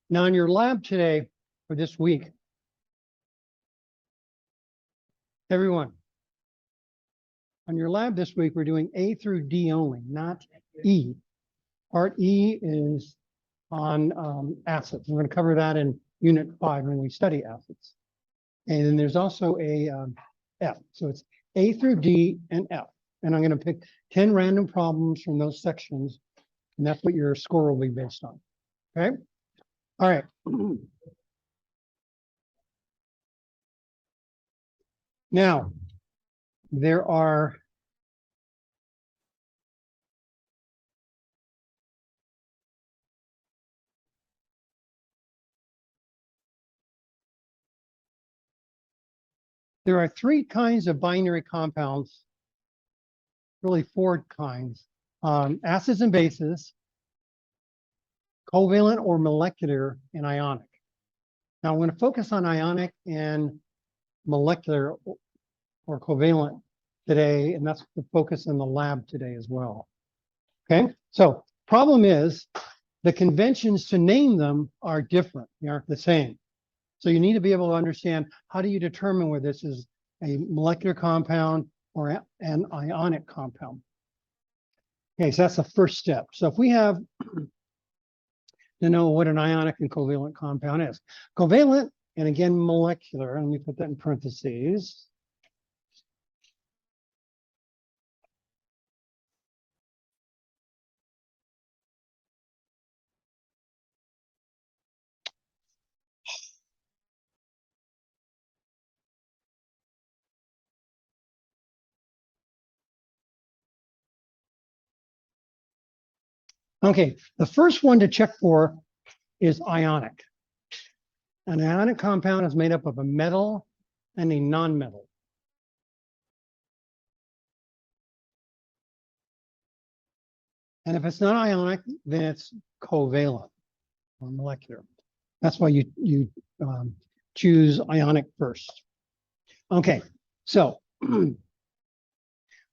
Now, in your lab today, or this week, everyone, on your lab this week, we're doing A through D only, not E. Part E is on acids. We're going to cover that in Unit 5 when we study acids. And then there's also a F. So it's A through D and F. And I'm going to pick 10 random problems from those sections. And that's what your score will be based on. Okay? All right. Now, there are three kinds of binary compounds, really four kinds, acids and bases, covalent or molecular, and ionic. Now I'm going to focus on ionic and molecular or covalent today, and that's the focus in the lab today as well. Okay, so problem is the conventions to name them are different. They aren't the same. So you need to be able to understand, how do you determine whether this is a molecular compound or an ionic compound? Okay, so that's the first step. So if we have to know what an ionic and covalent compound is. Covalent, and again, molecular, let me put that in parentheses. Okay, the first one to check for is ionic. An ionic compound is made up of a metal and a non-metal. And if it's not ionic, then it's covalent or molecular. That's why you choose ionic first. Okay, so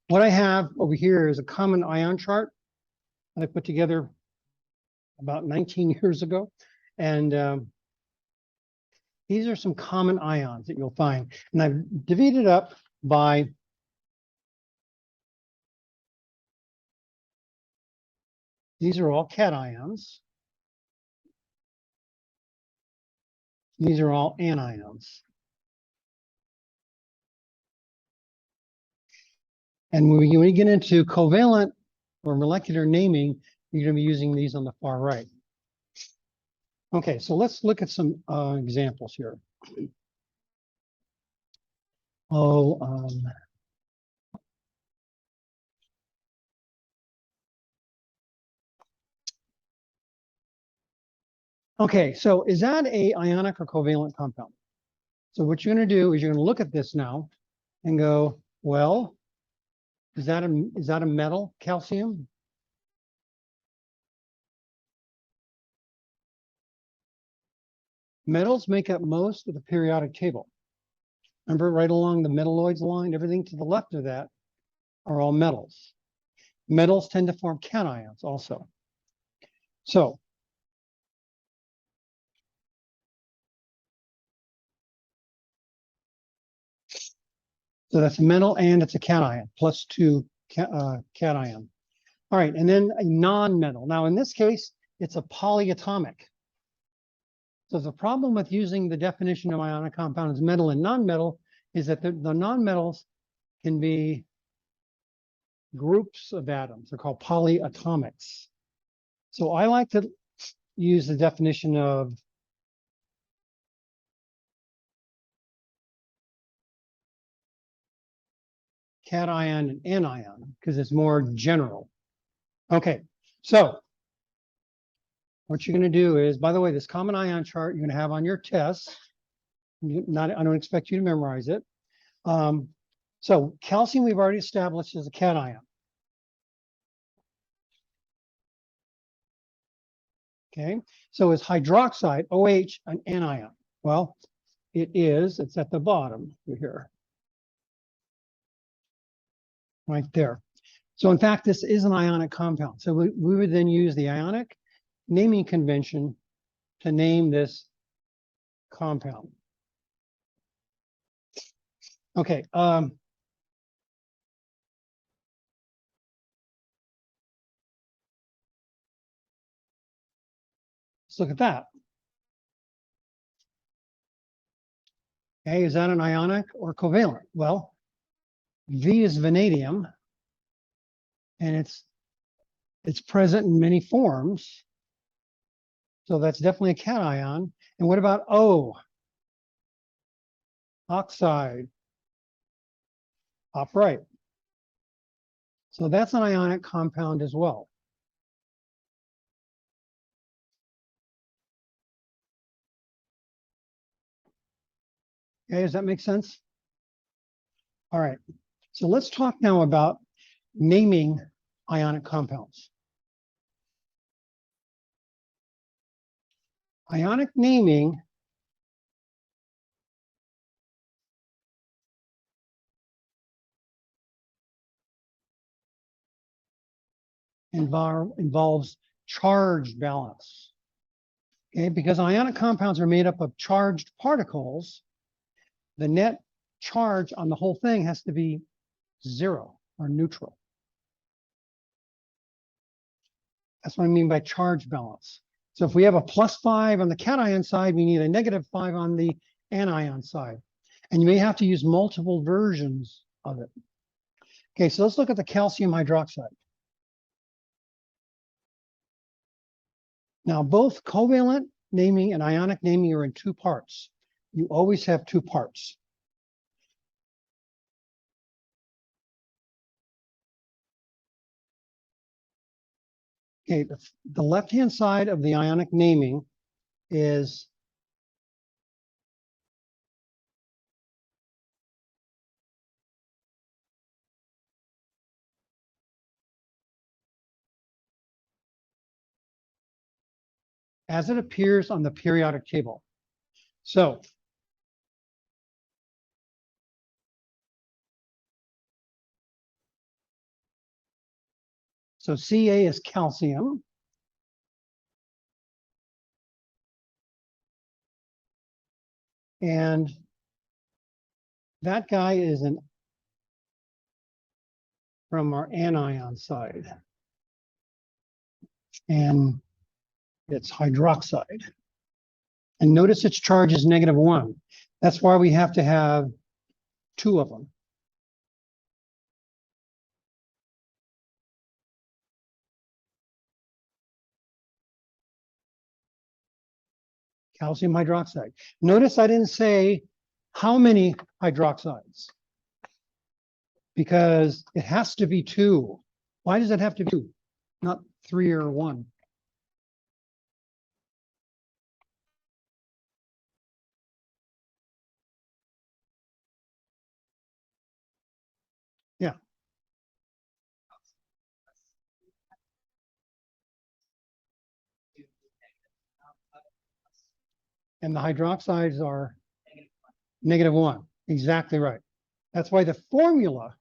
what I have over here is a common ion chart that I put together about 19 years ago. And these are some common ions that you'll find. And I've divided up by these are all cations. These are all anions. And when we get into covalent or molecular naming, you're going to be using these on the far right. Okay, so let's look at some examples here. Okay, so is that a ionic or covalent compound? So what you're going to do is you're going to look at this now and go, well, is that a metal, calcium? Metals make up most of the periodic table. Remember, right along the metalloids line, everything to the left of that are all metals. Metals tend to form cations also. So that's a metal and it's a cation, plus 2 cation. All right, and then a non-metal. Now, in this case, it's a polyatomic. So the problem with using the definition of ionic compound as metal and non-metal is that the non-metals can be groups of atoms. They're called polyatomics. So I like to use the definition of cation and anion because it's more general. Okay, so what you're going to do is, by the way, this common ion chart you're going to have on your test. I don't expect you to memorize it. So calcium we've already established is a cation. Okay, so is hydroxide, OH, an anion? Well, it is. It's at the bottom here, right there. So in fact, this is an ionic compound. So we would then use the ionic naming convention to name this compound. Okay. Let's look at that. Okay, is that an ionic or covalent? Well, V is vanadium, and it's present in many forms. So that's definitely a cation. And what about O? Oxide. Top right. So that's an ionic compound as well. Okay, does that make sense? All right. So let's talk now about naming ionic compounds. Ionic naming involves charge balance. Okay, because ionic compounds are made up of charged particles, the net charge on the whole thing has to be zero or neutral. That's what I mean by charge balance. So if we have a +5 on the cation side, we need a -5 on the anion side. And you may have to use multiple versions of it. Okay, so let's look at the calcium hydroxide. Now, both covalent naming and ionic naming are in two parts. You always have two parts. Okay, the left-hand side of the ionic naming is as it appears on the periodic table. So Ca is calcium. And that guy is from our anion side. And it's hydroxide. And notice its charge is -1. That's why we have to have two of them. Calcium hydroxide. Notice I didn't say how many hydroxides, because it has to be two. Why does it have to be two, not 3 or 1? Yeah. And the hydroxides are -1. Exactly right. That's why the formula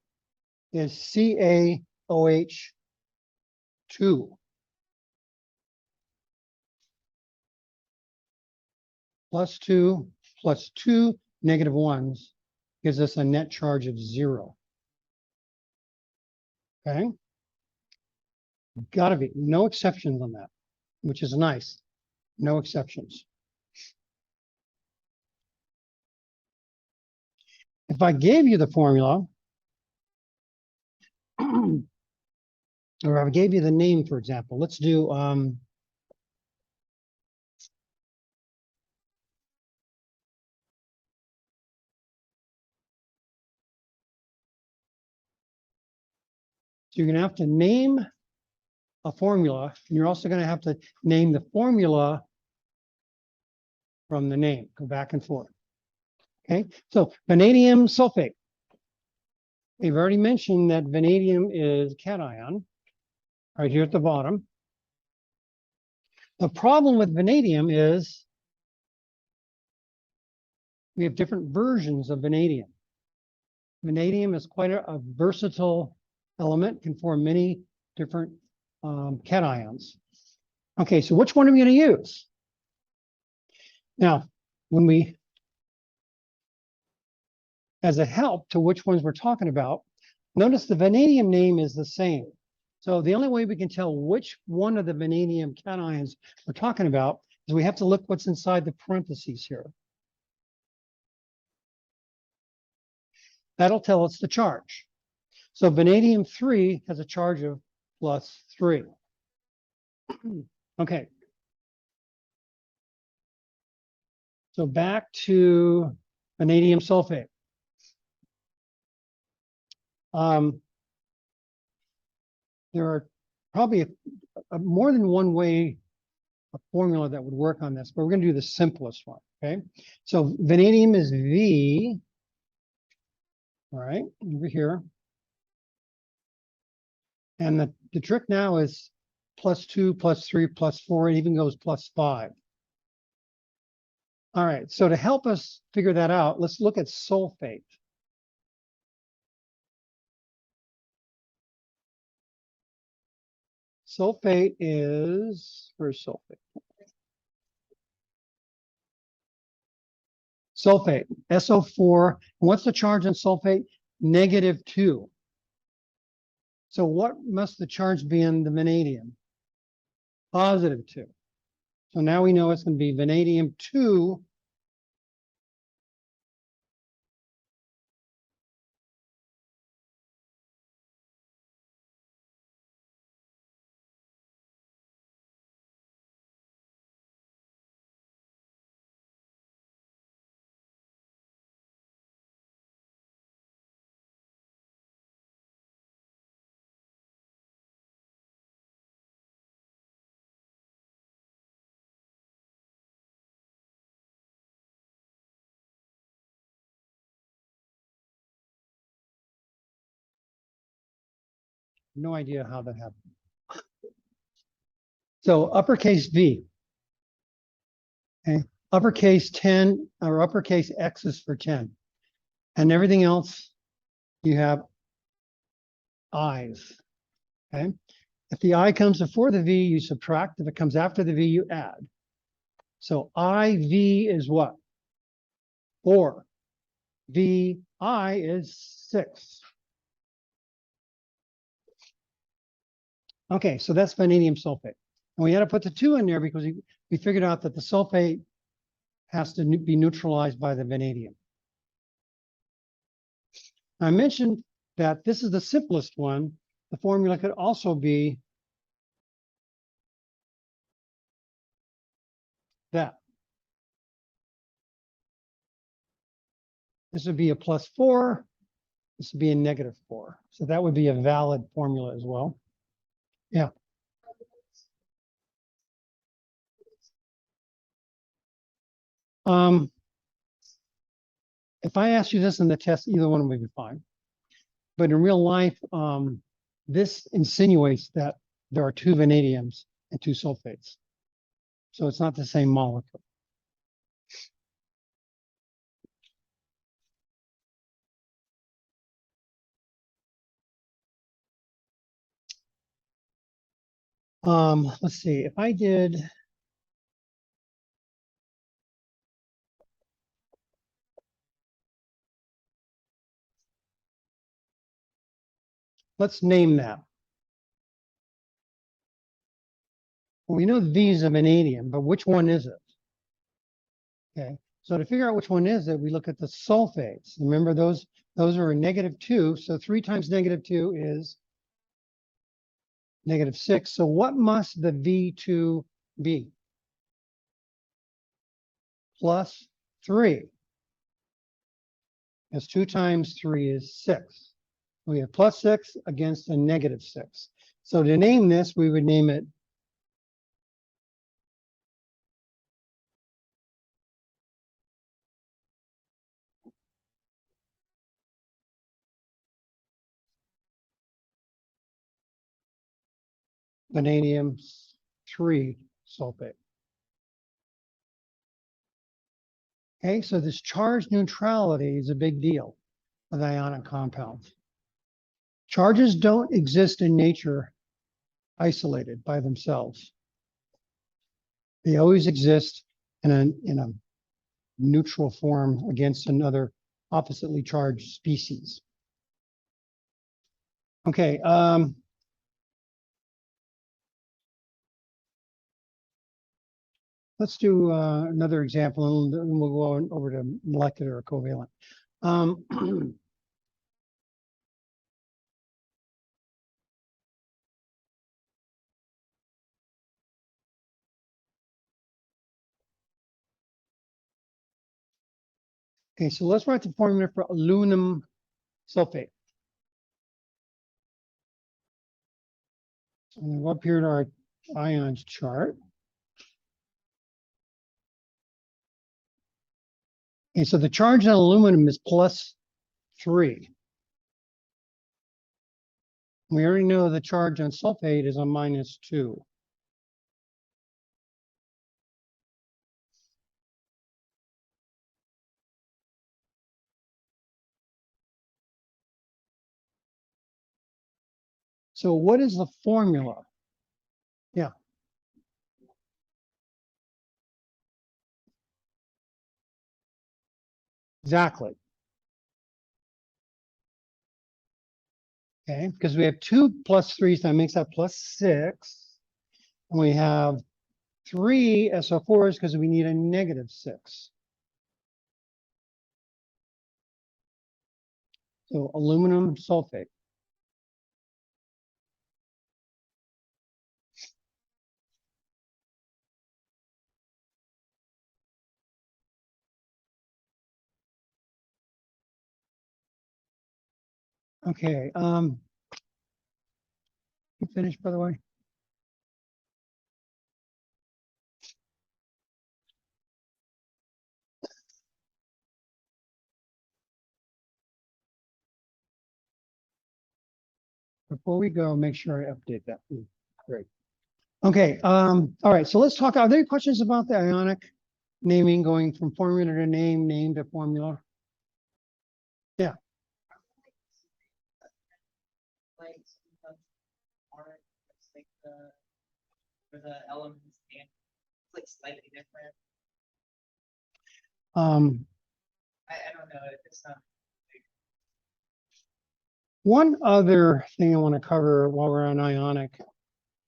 is CaOH2 +2 plus 2 -1s gives us a net charge of 0. Okay. Gotta be no exceptions on that, which is nice. No exceptions. If I gave you the formula, or I gave you the name, for example, let's do so you're going to have to name a formula, and you're also going to have to name the formula from the name. Go back and forth. Okay, so vanadium sulfate. We've already mentioned that vanadium is cation right here at the bottom. The problem with vanadium is we have different versions of vanadium. Vanadium is quite a versatile element can form many different cations. Okay, so which one are we going to use? Now, when we, as a help to which ones we're talking about, notice the vanadium name is the same. So the only way we can tell which one of the vanadium cations we're talking about is we have to look what's inside the parentheses here. That'll tell us the charge. So vanadium 3 has a charge of +3. Okay. So back to vanadium sulfate. There are probably more than one way, a formula that would work on this, but we're going to do the simplest one. Okay. So vanadium is V. All right, over here. And the trick now is +2, +3, +4, it even goes +5. All right, so to help us figure that out, let's look at sulfate. Sulfate is, where's sulfate? Sulfate, SO4. And what's the charge on sulfate? -2. So what must the charge be in the vanadium? +2. So now we know it's going to be vanadium 2 No idea how that happened. So uppercase V. Okay. Uppercase 10 or uppercase X is for 10. And everything else, you have I's. Okay. If the I comes before the V, you subtract. If it comes after the V, you add. So IV is what? 4. VI is 6. Okay, so that's vanadium sulfate. And we had to put the 2 in there because we figured out that the sulfate has to be neutralized by the vanadium. I mentioned that this is the simplest one. The formula could also be that. This would be a +4. This would be a -4. So that would be a valid formula as well. Yeah. If I asked you this in the test, either one would be fine. But in real life, this insinuates that there are 2 vanadiums and 2 sulfates. So it's not the same molecule. Let's see, if I did, let's name that. Well, we know V is a vanadium, but which one is it? Okay, so to figure out which one is it, we look at the sulfates. Remember those are a -2, so 3 times -2 is -6. So what must the V2 be? +3. Because 2 times 3 is 6. We have +6 against a -6. So to name this, we would name it vanadium 3 sulfate. Okay, so this charge neutrality is a big deal with ionic compounds. Charges don't exist in nature isolated by themselves. They always exist in a neutral form against another oppositely charged species. Okay. Let's do another example, and then we'll go on over to molecular or covalent. Okay, so let's write the formula for aluminum sulfate. So we'll go up here to our ions chart. Okay, so the charge on aluminum is +3. We already know the charge on sulfate is a -2. So what is the formula? Yeah. Exactly. Okay, because we have 2 +3s, that makes that +6. And we have 3 SO4s because we need a -6. So aluminum sulfate. Okay, you finished, by the way? Before we go, make sure I update that. Great. Okay, all right, so let's talk. Are there any questions about the ionic naming going from formula to name to formula? Yeah. For the elements and it's like slightly different. I don't know if it's not. One other thing I want to cover while we're on ionic,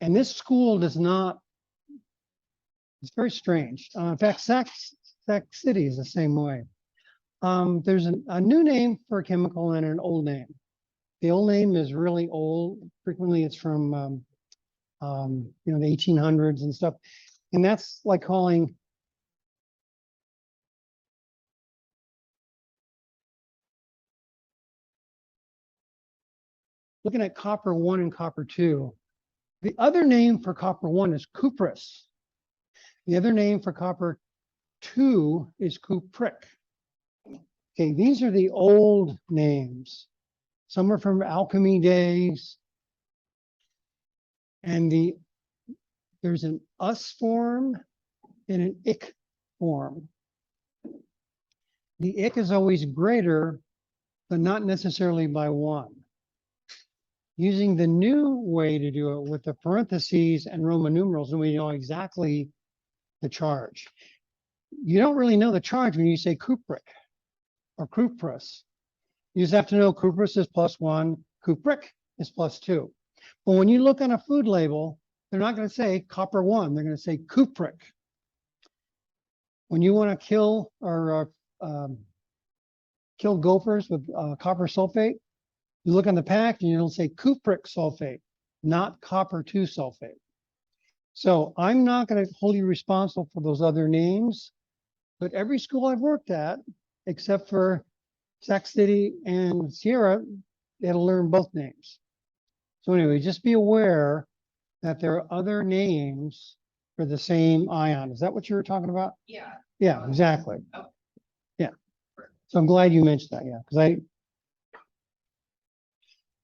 and this school does not, it's very strange. In fact, Sac City is the same way. There's a new name for a chemical and an old name. The old name is really old. Frequently it's from the 1800s and stuff. And that's like calling looking at copper 1 and copper 2. The other name for copper 1 is cuprous. The other name for copper 2 is cupric. Okay, these are the old names. Some are from alchemy days. And there's an us form and an ick form. The ick is always greater, but not necessarily by 1. Using the new way to do it with the parentheses and Roman numerals, and we know exactly the charge. You don't really know the charge when you say cupric or cuprous. You just have to know cuprous is +1, cupric is +2. But when you look on a food label, they're not going to say copper 1, they're going to say cupric. When you want to kill or kill gophers with copper sulfate, you look on the pack and you'll say cupric sulfate, not copper 2 sulfate. So I'm not going to hold you responsible for those other names, but every school I've worked at, except for Sac City and Sierra, they had to learn both names. So anyway, just be aware that there are other names for the same ion. Is that what you were talking about? Yeah. Yeah, exactly. Oh. Yeah. So I'm glad you mentioned that. Yeah, because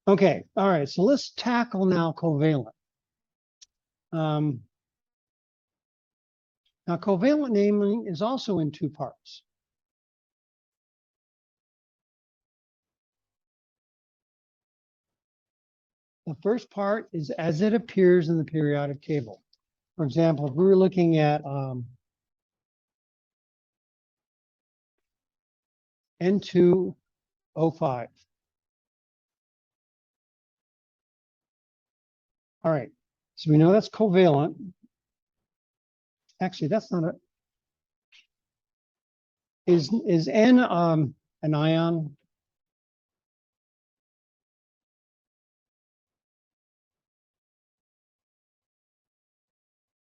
okay, all right, so let's tackle now covalent. Now, covalent naming is also in 2 parts. The first part is as it appears in the periodic table. For example, if we were looking at N2O5. All right, so we know that's covalent. Actually, that's not a. Is N an ion?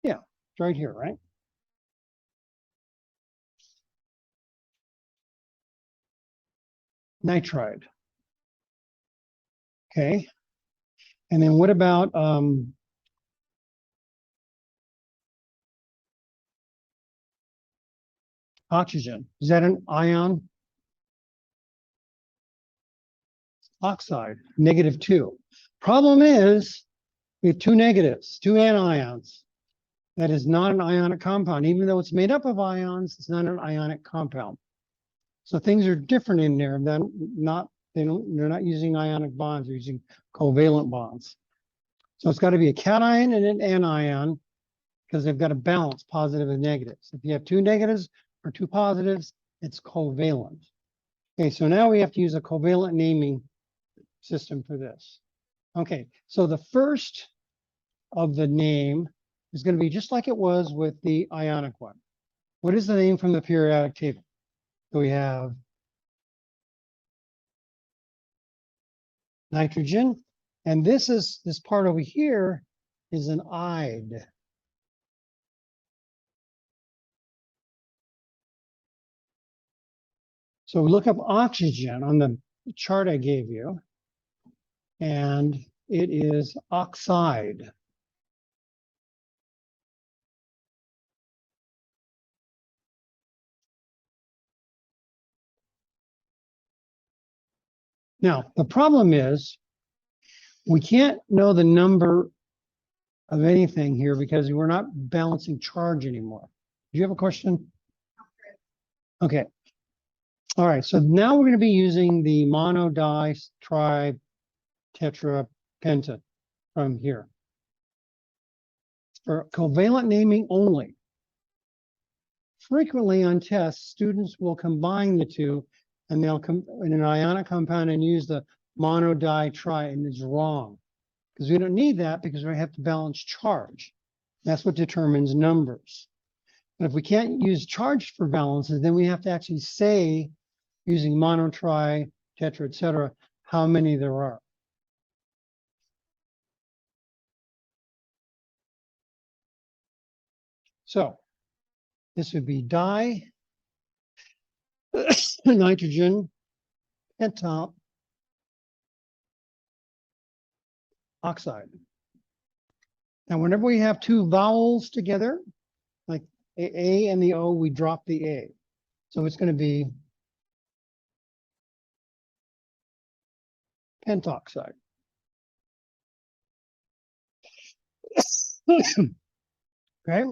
Yeah, it's right here, right? Nitride. Okay. And then what about oxygen? Is that an ion? Oxide, -2. Problem is, we have two negatives, two anions. That is not an ionic compound. Even though it's made up of ions, it's not an ionic compound. So things are different in there. They're not using ionic bonds, they're using covalent bonds. So it's got to be a cation and an anion because they've got to balance positive and negatives. If you have two negatives or two positives, it's covalent. Okay, so now we have to use a covalent naming system for this. Okay, so the first of the name is going to be just like it was with the ionic one. What is the name from the periodic table? So we have nitrogen, and this part over here is an ide. So look up oxygen on the chart I gave you, and it is oxide. Now, the problem is we can't know the number of anything here because we're not balancing charge anymore. Do you have a question? Okay. All right, so now we're going to be using the mono, di, tri, tetra, penta from here. For covalent naming only. Frequently on tests, students will combine the two and they'll come in an ionic compound and use the mono, di, tri, and it's wrong. Because we don't need that because we have to balance charge. That's what determines numbers. But if we can't use charge for balances, then we have to actually say, using mono, tri, tetra, etc., how many there are. So this would be di, nitrogen, penta, oxide. And whenever we have two vowels together, like A and the O, we drop the A. So it's going to be pentoxide. Okay.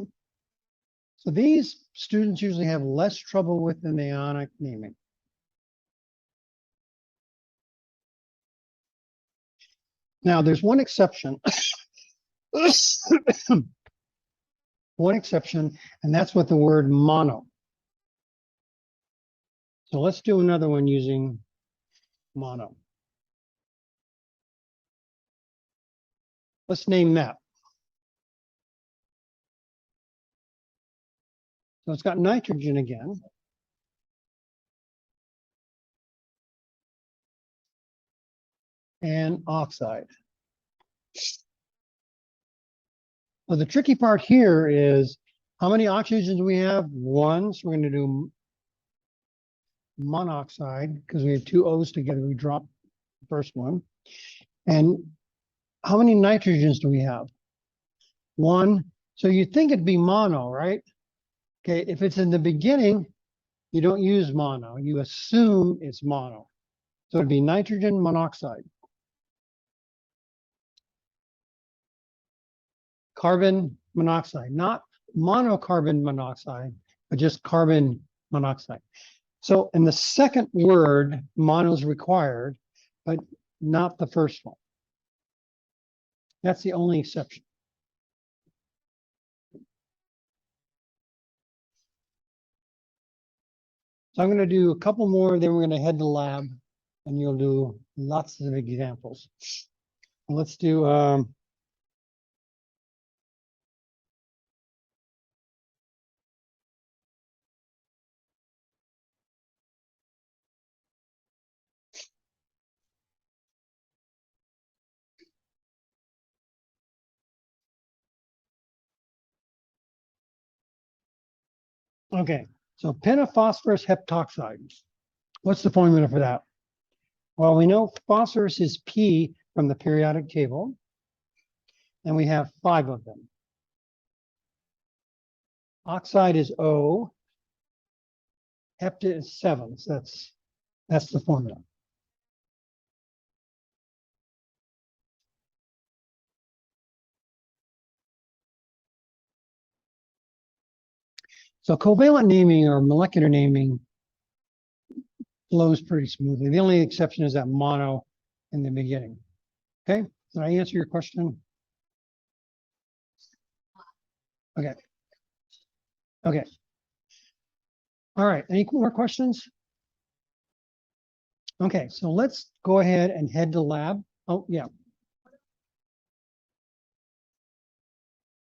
So these students usually have less trouble with than the ionic naming. Now, there's one exception. One exception, and that's with the word mono. So let's do another one using mono. Let's name that. So it's got nitrogen again. And oxide. Well, the tricky part here is how many oxygens do we have? One, so we're going to do monoxide because we have two O's together. We drop the first one. And how many nitrogens do we have? One. So you'd think it'd be mono, right? Okay, if it's in the beginning, you don't use mono. You assume it's mono. So it'd be nitrogen monoxide. Carbon monoxide, not monocarbon monoxide, but just carbon monoxide. So in the second word, mono is required, but not the first one. That's the only exception. So I'm going to do a couple more, then we're going to head to lab, and you'll do lots of examples. Let's do okay, so pentaphosphorus heptoxide. What's the formula for that? Well, we know phosphorus is P from the periodic table, and we have 5 of them. Oxide is O, hepta is 7, so that's the formula. So covalent naming or molecular naming flows pretty smoothly. The only exception is that mono in the beginning. Okay, did I answer your question? Okay. Okay. All right, any more questions? Okay, so let's go ahead and head to lab. Oh, yeah.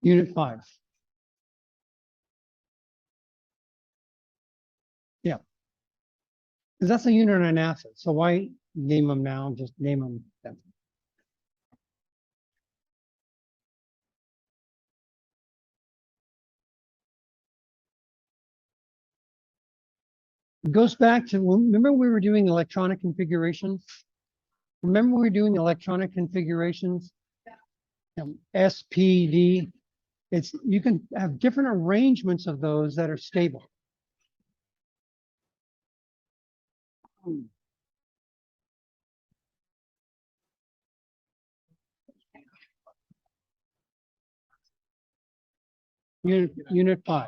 Unit 5. Yeah. Because that's a unit on an acid. So why name them now? Just name them then. It goes back to, remember we were doing electronic configurations? Remember we were doing electronic configurations? SPD. You can have different arrangements of those that are stable. Unit 5.